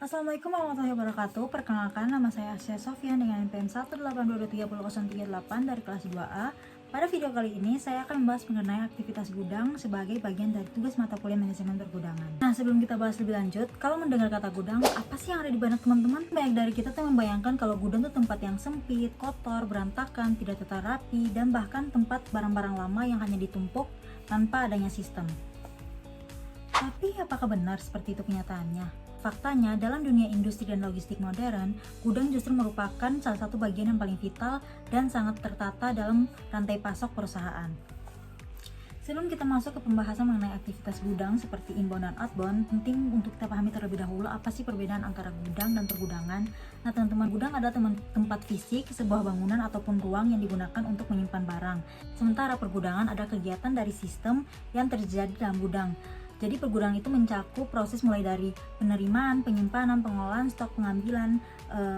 Assalamualaikum warahmatullahi wabarakatuh. Perkenalkan, nama saya Asya Sofyan dengan NPM 182230038 dari kelas 2A. Pada video kali ini, saya akan membahas mengenai aktivitas gudang sebagai bagian dari tugas mata kuliah manajemen pergudangan. Nah, sebelum kita bahas lebih lanjut, kalau mendengar kata gudang, apa sih yang ada di benak teman-teman? Banyak dari kita tuh membayangkan kalau gudang itu tempat yang sempit, kotor, berantakan, tidak tertata rapi, dan bahkan tempat barang-barang lama yang hanya ditumpuk tanpa adanya sistem. Tapi apakah benar seperti itu kenyataannya? Faktanya, dalam dunia industri dan logistik modern, gudang justru merupakan salah satu bagian yang paling vital dan sangat tertata dalam rantai pasok perusahaan. Sebelum kita masuk ke pembahasan mengenai aktivitas gudang seperti inbound dan outbound, penting untuk kita pahami terlebih dahulu apa sih perbedaan antara gudang dan pergudangan. Nah, teman-teman, gudang adalah tempat fisik, sebuah bangunan ataupun ruang yang digunakan untuk menyimpan barang. Sementara pergudangan adalah kegiatan dari sistem yang terjadi dalam gudang. Jadi pergudangan itu mencakup proses mulai dari penerimaan, penyimpanan, pengolahan stok, pengambilan,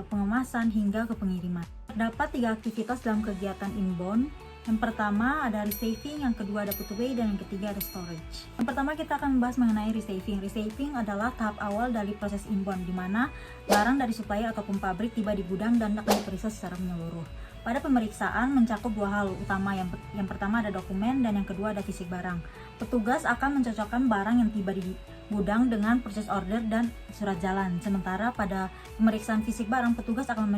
pengemasan hingga ke pengiriman. Terdapat 3 aktivitas dalam kegiatan inbound. Yang pertama ada receiving, yang kedua ada put away, dan yang ketiga ada storage. Yang pertama kita akan membahas mengenai receiving. Receiving adalah tahap awal dari proses inbound, di mana barang dari supplier ataupun pabrik tiba di gudang dan akan diperiksa secara menyeluruh. Pada pemeriksaan mencakup 2 hal utama, yang pertama ada dokumen dan yang kedua ada fisik barang. Petugas akan mencocokkan barang yang tiba di gudang dengan proses order dan surat jalan. Sementara pada pemeriksaan fisik barang, petugas akan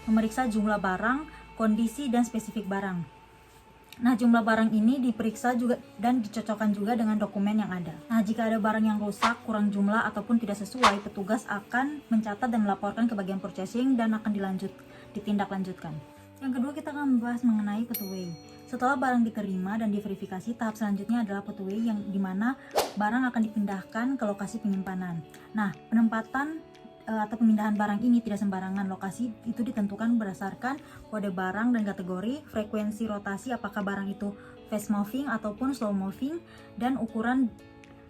memeriksa jumlah barang, kondisi dan spesifik barang. Nah, jumlah barang ini diperiksa juga dan dicocokkan juga dengan dokumen yang ada. Nah, jika ada barang yang rusak, kurang jumlah ataupun tidak sesuai, petugas akan mencatat dan melaporkan ke bagian purchasing dan akan ditindaklanjutkan. Yang kedua, kita akan membahas mengenai put away. Setelah barang diterima dan diverifikasi, tahap selanjutnya adalah put away, yang dimana barang akan dipindahkan ke lokasi penyimpanan. Nah, penempatan atau pemindahan barang ini tidak sembarangan. Lokasi itu ditentukan berdasarkan kode barang dan kategori, frekuensi rotasi, apakah barang itu fast moving ataupun slow moving, dan ukuran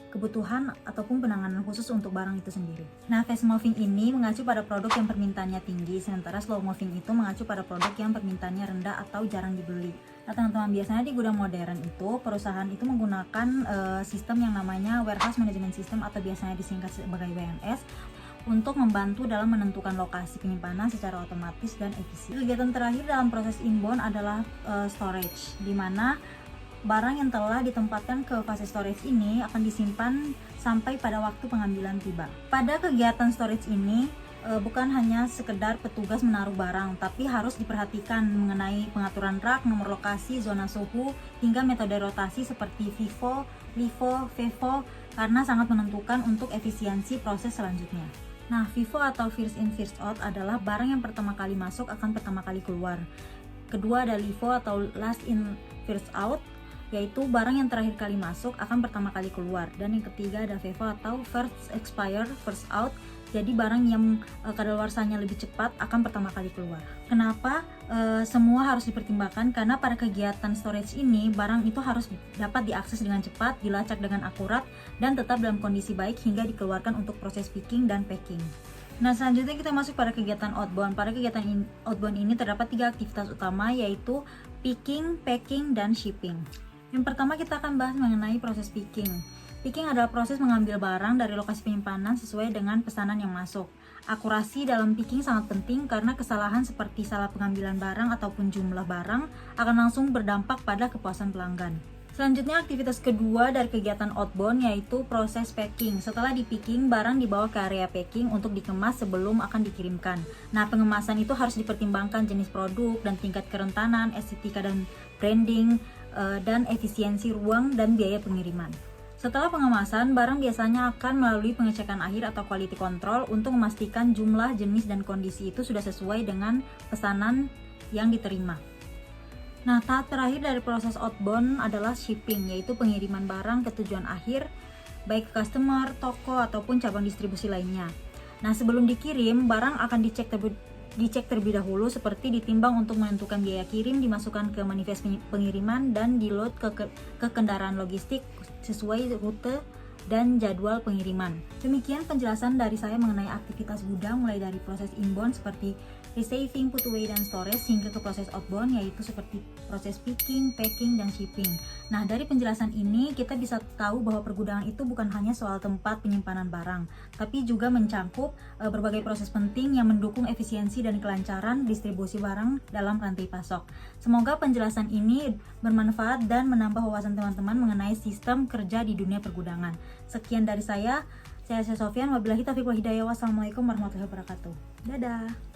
kebutuhan ataupun penanganan khusus untuk barang itu sendiri. Nah, fast moving ini mengacu pada produk yang permintaannya tinggi, sementara slow moving itu mengacu pada produk yang permintaannya rendah atau jarang dibeli. Nah, teman-teman, biasanya di gudang modern itu perusahaan itu menggunakan sistem yang namanya warehouse management system atau biasanya disingkat sebagai WMS untuk membantu dalam menentukan lokasi penyimpanan secara otomatis dan efisien. Kegiatan terakhir dalam proses inbound adalah storage, di mana barang yang telah ditempatkan ke fase storage ini akan disimpan sampai pada waktu pengambilan tiba. Pada kegiatan storage ini bukan hanya sekedar petugas menaruh barang, tapi harus diperhatikan mengenai pengaturan rak, nomor lokasi, zona suhu, hingga metode rotasi seperti FIFO, LIFO, FIFO, karena sangat menentukan untuk efisiensi proses selanjutnya. Nah, FIFO atau first in first out adalah barang yang pertama kali masuk akan pertama kali keluar. Kedua ada LIFO atau last in first out, yaitu barang yang terakhir kali masuk akan pertama kali keluar. Dan yang ketiga ada FIFO atau first expire first out, jadi barang yang kadaluarsanya lebih cepat akan pertama kali keluar. Kenapa semua harus dipertimbangkan? Karena pada kegiatan storage ini barang itu harus dapat diakses dengan cepat, dilacak dengan akurat, dan tetap dalam kondisi baik hingga dikeluarkan untuk proses picking dan packing. Nah, selanjutnya kita masuk pada kegiatan outbound. Pada kegiatan outbound ini terdapat 3 aktivitas utama, yaitu picking, packing, dan shipping. Yang pertama kita akan bahas mengenai proses picking. Picking adalah proses mengambil barang dari lokasi penyimpanan sesuai dengan pesanan yang masuk. Akurasi dalam picking sangat penting karena kesalahan seperti salah pengambilan barang ataupun jumlah barang akan langsung berdampak pada kepuasan pelanggan. Selanjutnya aktivitas kedua dari kegiatan outbound yaitu proses packing. Setelah di picking, barang dibawa ke area packing untuk dikemas sebelum akan dikirimkan. Nah, pengemasan itu harus dipertimbangkan jenis produk dan tingkat kerentanan, estetika dan branding, dan efisiensi ruang dan biaya pengiriman. Setelah pengemasan, barang biasanya akan melalui pengecekan akhir atau quality control untuk memastikan jumlah, jenis, dan kondisi itu sudah sesuai dengan pesanan yang diterima. Nah, tahap terakhir dari proses outbound adalah shipping, yaitu pengiriman barang ke tujuan akhir, baik ke customer, toko, ataupun cabang distribusi lainnya. Nah, sebelum dikirim, barang akan dicek terlebih dahulu seperti ditimbang untuk menentukan biaya kirim, dimasukkan ke manifest pengiriman, dan di-load ke kendaraan logistik sesuai rute dan jadwal pengiriman. Demikian penjelasan dari saya mengenai aktivitas gudang mulai dari proses inbound seperti receiving, put away, dan storage hingga ke proses outbound yaitu seperti proses picking, packing, dan shipping. Nah, dari penjelasan ini kita bisa tahu bahwa pergudangan itu bukan hanya soal tempat penyimpanan barang, tapi juga mencangkup berbagai proses penting yang mendukung efisiensi dan kelancaran distribusi barang dalam rantai pasok. Semoga penjelasan ini bermanfaat dan menambah wawasan teman-teman mengenai sistem kerja di dunia pergudangan. Sekian dari saya Sofyan. Wabillahi taufiq wal hidayah. Wassalamualaikum warahmatullahi wabarakatuh. Dadah.